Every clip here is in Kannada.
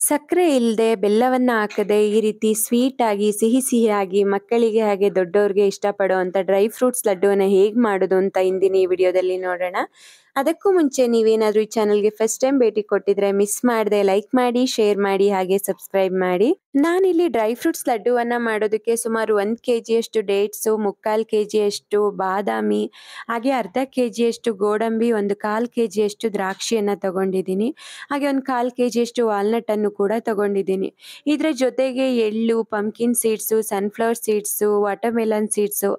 ಸಕ್ಕರೆ ಇಲ್ಲದೆ ಬೆಲ್ಲವನ್ನ ಹಾಕದೆ ಈ ರೀತಿ ಸ್ವೀಟ್ ಆಗಿ ಸಿಹಿ ಸಿಹಿಯಾಗಿ ಮಕ್ಕಳಿಗೆ ಹಾಗೆ ದೊಡ್ಡವ್ರಿಗೆ ಇಷ್ಟಪಡುವಂತ ಡ್ರೈ ಫ್ರೂಟ್ಸ್ ಲಡ್ಡುವನ್ನ ಹೇಗ್ ಮಾಡೋದು ಅಂತ ಇಂದಿನ ಈ ವಿಡಿಯೋದಲ್ಲಿ ನೋಡೋಣ. ಅದಕ್ಕೂ ಮುಂಚೆ ನೀವೇನಾದ್ರೂ ಈ ಚಾನಲ್ಗೆ ಫಸ್ಟ್ ಟೈಮ್ ಭೇಟಿ ಕೊಟ್ಟಿದ್ರೆ ಮಿಸ್ ಮಾಡದೆ ಲೈಕ್ ಮಾಡಿ, ಶೇರ್ ಮಾಡಿ ಹಾಗೆ ಸಬ್ಸ್ಕ್ರೈಬ್ ಮಾಡಿ. ನಾನಿಲ್ಲಿ ಡ್ರೈ ಫ್ರೂಟ್ಸ್ ಲಡ್ಡುವನ್ನ ಮಾಡೋದಕ್ಕೆ ಸುಮಾರು 1 kg ಡೇಟ್ಸು, 3/4 kg ಬಾದಾಮಿ, ಹಾಗೆ ಅರ್ಧ kg ಗೋಡಂಬಿ, 1/4 kg ದ್ರಾಕ್ಷಿಯನ್ನ ತಗೊಂಡಿದ್ದೀನಿ. ಹಾಗೆ 1/4 kg ವಾಲ್ನಟ್ ಅನ್ನು ಕೂಡ ತಗೊಂಡಿದ್ದೀನಿ. ಇದರ ಜೊತೆಗೆ ಎಳ್ಳು, pumpkin seeds, sunflower seeds, watermelon seeds,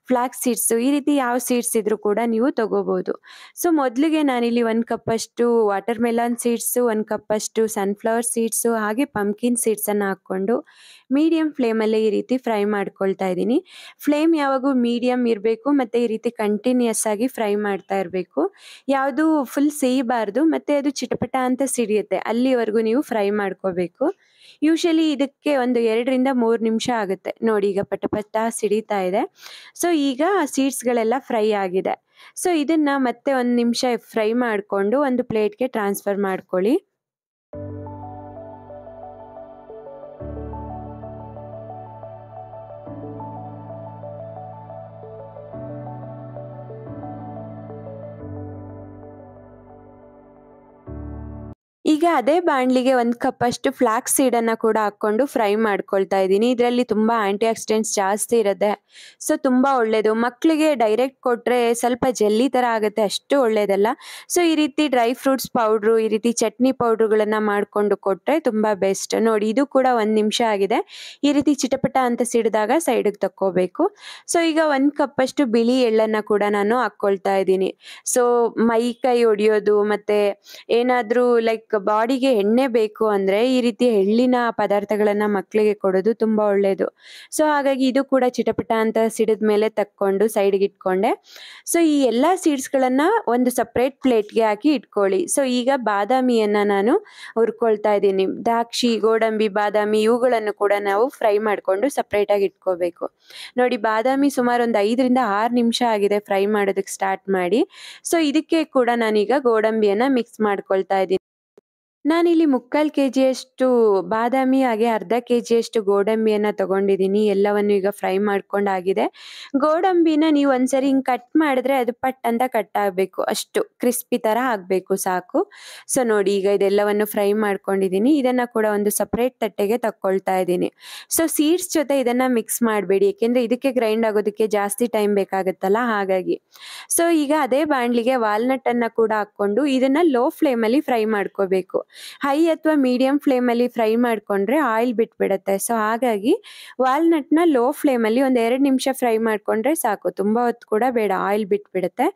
flax seeds, ಈ ರೀತಿ ಯಾವ ಸೀಡ್ಸ್ ಇದ್ರೂ ಕೂಡ ನೀವು ತಗೋಬಹುದು. ಸೊ ಮೊದಲಿಗೆ ನಾನಿಲ್ಲಿ 1 ಕಪ್ಪಷ್ಟು ವಾಟರ್ಮೆಲನ್ ಸೀಡ್ಸು, 1 ಕಪ್ಪಷ್ಟು ಸನ್ಫ್ಲವರ್ ಸೀಡ್ಸು, ಹಾಗೆ ಪಂಪ್ಕಿನ್ ಸೀಡ್ಸನ್ನು ಹಾಕ್ಕೊಂಡು ಮೀಡಿಯಂ ಫ್ಲೇಮಲ್ಲಿ ಈ ರೀತಿ ಫ್ರೈ ಮಾಡ್ಕೊಳ್ತಾ ಇದ್ದೀನಿ. ಫ್ಲೇಮ್ ಯಾವಾಗೂ ಮೀಡಿಯಂ ಇರಬೇಕು ಮತ್ತು ಈ ರೀತಿ ಕಂಟಿನ್ಯೂಸ್ ಆಗಿ ಫ್ರೈ ಮಾಡ್ತಾ ಇರಬೇಕು. ಯಾವುದು ಫುಲ್ ಸೇಯಬಾರ್ದು ಮತ್ತು ಅದು ಚಿಟಪಟ ಅಂತ ಸಿಡಿಯುತ್ತೆ, ಅಲ್ಲಿವರೆಗೂ ನೀವು ಫ್ರೈ ಮಾಡ್ಕೋಬೇಕು. ಯೂಶಲಿ ಇದಕ್ಕೆ ಒಂದು 2 ರಿಂದ 3 ನಿಮಿಷ ಆಗುತ್ತೆ. ನೋಡಿ ಈಗ ಪಟ ಪಟ ಸಿಡಿತಾ ಇದೆ. ಸೊ ಈಗ ಸೀಡ್ಸ್ಗಳೆಲ್ಲ ಫ್ರೈ ಆಗಿದೆ. ಸೊ ಇದನ್ನ ಮತ್ತೆ 1 ನಿಮಿಷ ಫ್ರೈ ಮಾಡಿಕೊಂಡು ಒಂದು ಪ್ಲೇಟ್ಗೆ ಟ್ರಾನ್ಸ್ಫರ್ ಮಾಡ್ಕೊಳ್ಳಿ. ಈಗ ಅದೇ ಬಾಣಲಿಗೆ 1 ಕಪ್ಪಷ್ಟು ಫ್ಲಾಕ್ಸ್ ಸೀಡನ್ನು ಕೂಡ ಹಾಕ್ಕೊಂಡು ಫ್ರೈ ಮಾಡ್ಕೊಳ್ತಾ ಇದ್ದೀನಿ. ಇದರಲ್ಲಿ ತುಂಬ ಆಂಟಿ ಆಕ್ಸಿಡೆಂಟ್ಸ್ ಜಾಸ್ತಿ ಇರುತ್ತೆ. ಸೊ ತುಂಬ ಒಳ್ಳೆಯದು. ಮಕ್ಕಳಿಗೆ ಡೈರೆಕ್ಟ್ ಕೊಟ್ಟರೆ ಸ್ವಲ್ಪ ಜೆಲ್ಲಿ ಥರ ಆಗುತ್ತೆ, ಅಷ್ಟು ಒಳ್ಳೆಯದಲ್ಲ. ಸೊ ಈ ರೀತಿ ಡ್ರೈ ಫ್ರೂಟ್ಸ್ ಪೌಡ್ರು, ಈ ರೀತಿ ಚಟ್ನಿ ಪೌಡ್ರುಗಳನ್ನು ಮಾಡಿಕೊಂಡು ಕೊಟ್ಟರೆ ತುಂಬ ಬೆಸ್ಟ್. ನೋಡಿ ಇದು ಕೂಡ 1 ನಿಮಿಷ ಆಗಿದೆ. ಈ ರೀತಿ ಚಿಟಪಟ ಅಂತ ಸಿಡಿದಾಗ ಸೈಡಿಗೆ ತಕ್ಕೋಬೇಕು. ಸೊ ಈಗ 1 ಕಪ್ಪಷ್ಟು ಬಿಳಿ ಎಳ್ಳನ್ನು ಕೂಡ ನಾನು ಹಾಕ್ಕೊಳ್ತಾ ಇದ್ದೀನಿ. ಸೊ ಮೈ ಕೈ ಹೊಡೆಯೋದು ಮತ್ತು ಏನಾದರೂ ಲೈಕ್ ಬಾಡಿಗೆ ಎಣ್ಣೆ ಬೇಕು ಅಂದರೆ ಈ ರೀತಿ ಎಳ್ಳಿನ ಪದಾರ್ಥಗಳನ್ನು ಮಕ್ಕಳಿಗೆ ಕೊಡೋದು ತುಂಬ ಒಳ್ಳೆಯದು. ಸೊ ಹಾಗಾಗಿ ಇದು ಕೂಡ ಚಿಟಪಟ ಅಂತ ಸಿಡಿದ ಮೇಲೆ ತಕ್ಕೊಂಡು ಸೈಡ್ಗೆ ಇಟ್ಕೊಂಡೆ. ಸೊ ಈ ಎಲ್ಲ ಸೀಡ್ಸ್ಗಳನ್ನು ಒಂದು ಸಪ್ರೇಟ್ ಪ್ಲೇಟ್ಗೆ ಹಾಕಿ ಇಟ್ಕೊಳ್ಳಿ. ಸೊ ಈಗ ಬಾದಾಮಿಯನ್ನು ನಾನು ಹುರ್ಕೊಳ್ತಾ ಇದ್ದೀನಿ. ದ್ರಾಕ್ಷಿ, ಗೋಡಂಬಿ, ಬಾದಾಮಿ ಇವುಗಳನ್ನು ಕೂಡ ನಾವು ಫ್ರೈ ಮಾಡಿಕೊಂಡು ಸಪ್ರೇಟಾಗಿ ಇಟ್ಕೋಬೇಕು. ನೋಡಿ ಬಾದಾಮಿ ಸುಮಾರು ಒಂದು 5 ರಿಂದ 6 ನಿಮಿಷ ಆಗಿದೆ ಫ್ರೈ ಮಾಡೋದಕ್ಕೆ ಸ್ಟಾರ್ಟ್ ಮಾಡಿ. ಸೊ ಇದಕ್ಕೆ ಕೂಡ ನಾನೀಗ ಗೋಡಂಬಿಯನ್ನು ಮಿಕ್ಸ್ ಮಾಡ್ಕೊಳ್ತಾ ಇದ್ದೀನಿ. ನಾನಿಲ್ಲಿ 3/4 kg ಬಾದಾಮಿ ಹಾಗೆ ಅರ್ಧ kg ಗೋಡಂಬಿಯನ್ನು ತಗೊಂಡಿದ್ದೀನಿ. ಎಲ್ಲವನ್ನು ಈಗ ಫ್ರೈ ಮಾಡ್ಕೊಂಡಾಗಿದೆ. ಗೋಡಂಬಿನ ನೀವು ಒಂದ್ಸರಿ ಹಿಂಗೆ ಕಟ್ ಮಾಡಿದ್ರೆ ಅದು ಪಟ್ ಅಂತ ಕಟ್ ಆಗಬೇಕು, ಅಷ್ಟು ಕ್ರಿಸ್ಪಿ ಥರ ಆಗಬೇಕು ಸಾಕು. ಸೊ ನೋಡಿ ಈಗ ಇದೆಲ್ಲವನ್ನು ಫ್ರೈ ಮಾಡ್ಕೊಂಡಿದ್ದೀನಿ. ಇದನ್ನು ಕೂಡ ಒಂದು ಸಪ್ರೇಟ್ ತಟ್ಟೆಗೆ ತಕ್ಕೊಳ್ತಾ ಇದ್ದೀನಿ. ಸೊ ಸೀಡ್ಸ್ ಜೊತೆ ಇದನ್ನು ಮಿಕ್ಸ್ ಮಾಡಬೇಡಿ, ಏಕೆಂದರೆ ಇದಕ್ಕೆ ಗ್ರೈಂಡ್ ಆಗೋದಕ್ಕೆ ಜಾಸ್ತಿ ಟೈಮ್ ಬೇಕಾಗುತ್ತಲ್ಲ, ಹಾಗಾಗಿ. ಸೊ ಈಗ ಅದೇ ಬಾಣಲಿಗೆ ವಾಲ್ನಟ್ಟನ್ನು ಕೂಡ ಹಾಕ್ಕೊಂಡು ಇದನ್ನು ಲೋ ಫ್ಲೇಮಲ್ಲಿ ಫ್ರೈ ಮಾಡ್ಕೋಬೇಕು. ಹೈ ಅಥವಾ ಮೀಡಿಯಂ ಫ್ಲೇಮಲ್ಲಿ ಫ್ರೈ ಮಾಡಿಕೊಂಡ್ರೆ ಆಯಿಲ್ ಬಿಟ್ಬಿಡುತ್ತೆ. ಸೊ ಹಾಗಾಗಿ ವಾಲ್ನಟ್ನ ಲೋ ಫ್ಲೇಮಲ್ಲಿ ಒಂದು 2 ನಿಮಿಷ ಫ್ರೈ ಮಾಡಿಕೊಂಡ್ರೆ ಸಾಕು, ತುಂಬ ಹೊತ್ತು ಕೂಡ ಬೇಡ, ಆಯಿಲ್ ಬಿಟ್ಬಿಡುತ್ತೆ.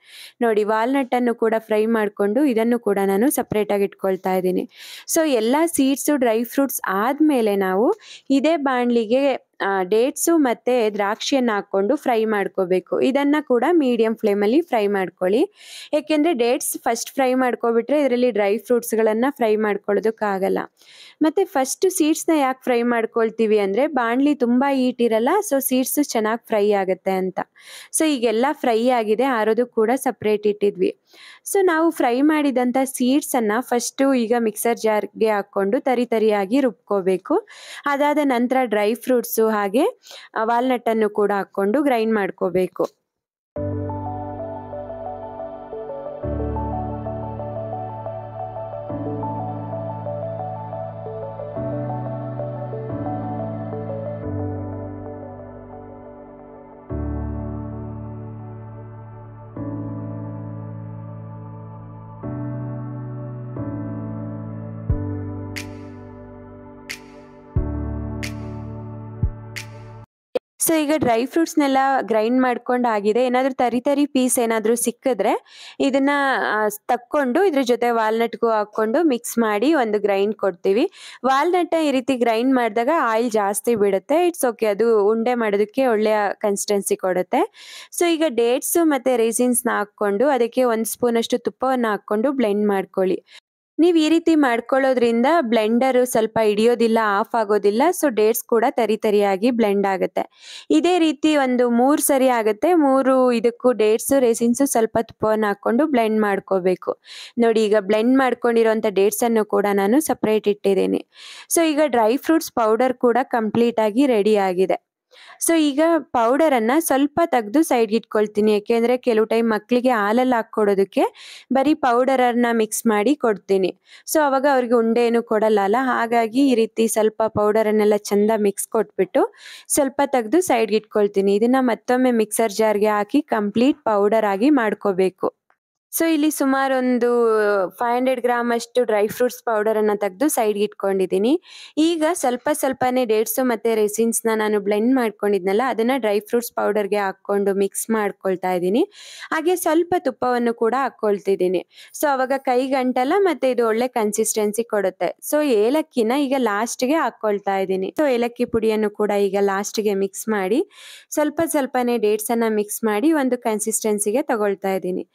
ನೋಡಿ ವಾಲ್ನಟ್ಟನ್ನು ಕೂಡ ಫ್ರೈ ಮಾಡಿಕೊಂಡು ಇದನ್ನು ಕೂಡ ನಾನು ಸಪ್ರೇಟಾಗಿ ಇಟ್ಕೊಳ್ತಾ ಇದ್ದೀನಿ. ಸೊ ಎಲ್ಲ ಸೀಡ್ಸು, ಡ್ರೈ ಫ್ರೂಟ್ಸ್ ಆದಮೇಲೆ ನಾವು ಇದೇ ಬಾಣಲಿಗೆ ಡೇಟ್ಸು ಮತ್ತು ದ್ರಾಕ್ಷಿಯನ್ನು ಹಾಕ್ಕೊಂಡು ಫ್ರೈ ಮಾಡ್ಕೋಬೇಕು. ಇದನ್ನು ಕೂಡ ಮೀಡಿಯಂ ಫ್ಲೇಮಲ್ಲಿ ಫ್ರೈ ಮಾಡ್ಕೊಳ್ಳಿ. ಏಕೆಂದರೆ ಡೇಟ್ಸ್ ಫಸ್ಟ್ ಫ್ರೈ ಮಾಡ್ಕೊಬಿಟ್ರೆ ಇದರಲ್ಲಿ ಡ್ರೈ ಫ್ರೂಟ್ಸ್ಗಳನ್ನು ಫ್ರೈ ಮಾಡ್ಕೊಳ್ಳೋದಕ್ಕಾಗಲ್ಲ. ಮತ್ತು ಫಸ್ಟು ಸೀಡ್ಸ್ನ ಯಾಕೆ ಫ್ರೈ ಮಾಡ್ಕೊಳ್ತೀವಿ ಅಂದರೆ ಬಾಣಲಿ ತುಂಬ ಹೀಟ್ ಇರಲ್ಲ, ಸೊ ಸೀಡ್ಸು ಚೆನ್ನಾಗಿ ಫ್ರೈ ಆಗುತ್ತೆ ಅಂತ. ಸೊ ಈಗೆಲ್ಲ ಫ್ರೈ ಆಗಿದೆ, ಆರೋದು ಕೂಡ ಸಪ್ರೇಟ್ ಇಟ್ಟಿದ್ವಿ. ಸೊ ನಾವು ಫ್ರೈ ಮಾಡಿದಂಥ ಸೀಡ್ಸನ್ನು ಫಸ್ಟು ಈಗ ಮಿಕ್ಸರ್ ಜಾರ್ಗೆ ಹಾಕ್ಕೊಂಡು ತರಿಯಾಗಿ ರುಬ್ಕೋಬೇಕು. ಅದಾದ ನಂತರ ಡ್ರೈ ಫ್ರೂಟ್ಸು ಹಾಗೆ ವಾಲ್ನಟ್ಟನ್ನು ಕೂಡ ಹಾಕ್ಕೊಂಡು ಗ್ರೈಂಡ್ ಮಾಡ್ಕೋಬೇಕು. ಸೊ ಈಗ ಡ್ರೈ ಫ್ರೂಟ್ಸ್ನೆಲ್ಲ ಗ್ರೈಂಡ್ ಮಾಡ್ಕೊಂಡಾಗಿದೆ. ಏನಾದರೂ ತರಿ ಪೀಸ್ ಏನಾದರೂ ಸಿಕ್ಕಿದ್ರೆ ಇದನ್ನು ತಕ್ಕೊಂಡು ಇದ್ರ ಜೊತೆ ವಾಲ್ನಟ್ಗೂ ಹಾಕ್ಕೊಂಡು ಮಿಕ್ಸ್ ಮಾಡಿ ಒಂದು ಗ್ರೈಂಡ್ ಕೊಡ್ತೀವಿ. ವಾಲ್ನಟ್ನ ಈ ರೀತಿ ಗ್ರೈಂಡ್ ಮಾಡಿದಾಗ ಆಯಿಲ್ ಜಾಸ್ತಿ ಬಿಡುತ್ತೆ. ಇಟ್ಸ್ ಓಕೆ, ಅದು ಉಂಡೆ ಮಾಡೋದಕ್ಕೆ ಒಳ್ಳೆಯ ಕನ್ಸಿಸ್ಟೆನ್ಸಿ ಕೊಡುತ್ತೆ. ಸೊ ಈಗ ಡೇಟ್ಸು ಮತ್ತು ರೇಸಿನ್ಸ್ನ ಹಾಕ್ಕೊಂಡು ಅದಕ್ಕೆ 1 ಸ್ಪೂನಷ್ಟು ತುಪ್ಪವನ್ನು ಹಾಕ್ಕೊಂಡು ಬ್ಲೆಂಡ್ ಮಾಡ್ಕೊಳ್ಳಿ. ನೀವು ಈ ರೀತಿ ಮಾಡ್ಕೊಳ್ಳೋದ್ರಿಂದ ಬ್ಲೆಂಡರು ಸ್ವಲ್ಪ ಹಿಡಿಯೋದಿಲ್ಲ, ಆಫ್ ಆಗೋದಿಲ್ಲ. ಸೊ ಡೇಟ್ಸ್ ಕೂಡ ತರಿಯಾಗಿ ಬ್ಲೆಂಡ್ ಆಗುತ್ತೆ. ಇದೇ ರೀತಿ ಒಂದು 3 ಸರಿ ಆಗುತ್ತೆ. 3 ಇದಕ್ಕೂ ಡೇಟ್ಸು, ರೇಸಿನ್ಸು ಸ್ವಲ್ಪ ತುಪ್ಪವನ್ನು ಹಾಕ್ಕೊಂಡು ಬ್ಲೆಂಡ್ ಮಾಡ್ಕೋಬೇಕು. ನೋಡಿ ಈಗ ಬ್ಲೆಂಡ್ ಮಾಡ್ಕೊಂಡಿರೋಂಥ ಡೇಟ್ಸನ್ನು ಕೂಡ ನಾನು ಸಪ್ರೇಟ್ ಇಟ್ಟಿದ್ದೀನಿ. ಸೊ ಈಗ ಡ್ರೈ ಫ್ರೂಟ್ಸ್ ಪೌಡರ್ ಕೂಡ ಕಂಪ್ಲೀಟ್ ಆಗಿ ರೆಡಿ ಆಗಿದೆ. ಸೊ ಈಗ ಪೌಡರನ್ನು ಸ್ವಲ್ಪ ತೆಗೆದು ಸೈಡ್ಗೆ ಇಟ್ಕೊಳ್ತೀನಿ. ಯಾಕೆಂದರೆ ಕೆಲವು ಟೈಮ್ ಮಕ್ಕಳಿಗೆ ಹಾಲಲ್ಲಿ ಹಾಕ್ಕೊಡೋದಕ್ಕೆ ಬರೀ ಪೌಡರನ್ನು ಮಿಕ್ಸ್ ಮಾಡಿ ಕೊಡ್ತೀನಿ. ಸೊ ಅವಾಗ ಅವ್ರಿಗೆ ಉಂಡೆ ಏನು ಕೊಡಲ್ಲ ಅಲ್ಲ, ಹಾಗಾಗಿ ಈ ರೀತಿ ಸ್ವಲ್ಪ ಪೌಡರನ್ನೆಲ್ಲ ಚೆಂದ ಮಿಕ್ಸ್ ಕೊಟ್ಬಿಟ್ಟು ಸ್ವಲ್ಪ ತೆಗೆದು ಸೈಡ್ಗೆ ಇಟ್ಕೊಳ್ತೀನಿ. ಇದನ್ನು ಮತ್ತೊಮ್ಮೆ ಮಿಕ್ಸರ್ ಜಾರ್ಗೆ ಹಾಕಿ ಕಂಪ್ಲೀಟ್ ಪೌಡರ್ ಆಗಿ ಮಾಡ್ಕೋಬೇಕು. ಸೊ ಇಲ್ಲಿ ಸುಮಾರು ಒಂದು 500 ಗ್ರಾಮ್ ಅಷ್ಟು ಡ್ರೈ ಫ್ರೂಟ್ಸ್ ಪೌಡರನ್ನು ತೆಗೆದು ಸೈಡ್ಗೆ ಇಟ್ಕೊಂಡಿದ್ದೀನಿ. ಈಗ ಸ್ವಲ್ಪನೇ ಡೇಟ್ಸು ಮತ್ತು ರೆಸಿನ್ಸ್ನ ನಾನು ಬ್ಲೆಂಡ್ ಮಾಡ್ಕೊಂಡಿದ್ನಲ್ಲ, ಅದನ್ನು ಡ್ರೈ ಫ್ರೂಟ್ಸ್ ಪೌಡರ್ಗೆ ಹಾಕ್ಕೊಂಡು ಮಿಕ್ಸ್ ಮಾಡ್ಕೊಳ್ತಾ ಇದ್ದೀನಿ. ಹಾಗೆ ಸ್ವಲ್ಪ ತುಪ್ಪವನ್ನು ಕೂಡ ಹಾಕ್ಕೊಳ್ತಿದ್ದೀನಿ. ಸೊ ಅವಾಗ ಕೈಗಂಟಲ್ಲ ಮತ್ತು ಇದು ಒಳ್ಳೆ ಕನ್ಸಿಸ್ಟೆನ್ಸಿ ಕೊಡುತ್ತೆ. ಸೊ ಏಲಕ್ಕಿನ ಈಗ ಲಾಸ್ಟ್ಗೆ ಹಾಕ್ಕೊಳ್ತಾ ಇದ್ದೀನಿ. ಸೊ ಏಲಕ್ಕಿ ಪುಡಿಯನ್ನು ಕೂಡ ಈಗ ಲಾಸ್ಟ್ಗೆ ಮಿಕ್ಸ್ ಮಾಡಿ ಸ್ವಲ್ಪನೇ ಡೇಟ್ಸನ್ನು ಮಿಕ್ಸ್ ಮಾಡಿ ಒಂದು ಕನ್ಸಿಸ್ಟೆನ್ಸಿಗೆ ತಗೊಳ್ತಾ ಇದ್ದೀನಿ.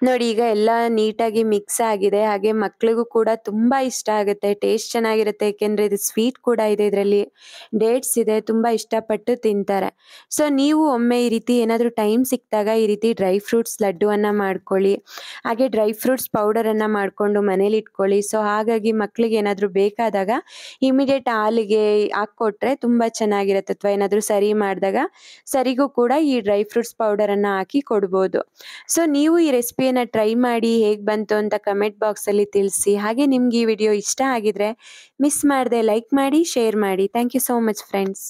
ನೋಡಿ ಈಗ ಎಲ್ಲ ನೀಟಾಗಿ ಮಿಕ್ಸ್ ಆಗಿದೆ. ಹಾಗೆ ಮಕ್ಳಿಗೂ ಕೂಡ ತುಂಬಾ ಇಷ್ಟ ಆಗುತ್ತೆ. ಟೇಸ್ಟ್ ಚೆನ್ನಾಗಿರುತ್ತೆ, ಏಕೆಂದರೆ ಇದು ಸ್ವೀಟ್ ಕೂಡ ಇದೆ, ಇದರಲ್ಲಿ ಡೇಟ್ಸ್ ಇದೆ, ತುಂಬಾ ಇಷ್ಟಪಟ್ಟು ತಿಂತಾರೆ. ಸೊ ನೀವು ಒಮ್ಮೆ ಈ ರೀತಿ ಏನಾದರೂ ಟೈಮ್ ಸಿಕ್ಕಿದಾಗ ಈ ರೀತಿ ಡ್ರೈ ಫ್ರೂಟ್ಸ್ ಲಡ್ಡುವನ್ನು ಮಾಡ್ಕೊಳ್ಳಿ. ಹಾಗೆ ಡ್ರೈ ಫ್ರೂಟ್ಸ್ ಪೌಡರನ್ನು ಮಾಡಿಕೊಂಡು ಮನೇಲಿ ಇಟ್ಕೊಳ್ಳಿ. ಸೊ ಹಾಗಾಗಿ ಮಕ್ಕಳಿಗೆ ಏನಾದರೂ ಬೇಕಾದಾಗ ಇಮಿಡಿಯೇಟ್ ಹಾಲಿಗೆ ಹಾಕ್ಕೊಟ್ರೆ ತುಂಬ ಚೆನ್ನಾಗಿರುತ್ತೆ. ಅಥವಾ ಏನಾದರೂ ಸರಿ ಮಾಡಿದಾಗ ಸರಿಗೂ ಕೂಡ ಈ ಡ್ರೈ ಫ್ರೂಟ್ಸ್ ಪೌಡರನ್ನು ಹಾಕಿ ಕೊಡ್ಬೋದು. ಸೊ ನೀವು ಈ ರೆಸಿಪಿಯನ್ನು ಟ್ರೈ ಮಾಡಿ ಹೇಗೆ ಬಂತು ಅಂತ ಕಮೆಂಟ್ ಬಾಕ್ಸಲ್ಲಿ ತಿಳಿಸಿ. ಹಾಗೆ ನಿಮ್ಗೆ ಈ ವಿಡಿಯೋ ಇಷ್ಟ ಆಗಿದ್ರೆ ಮಿಸ್ ಮಾಡದೆ ಲೈಕ್ ಮಾಡಿ, ಶೇರ್ ಮಾಡಿ. Thank you so much friends.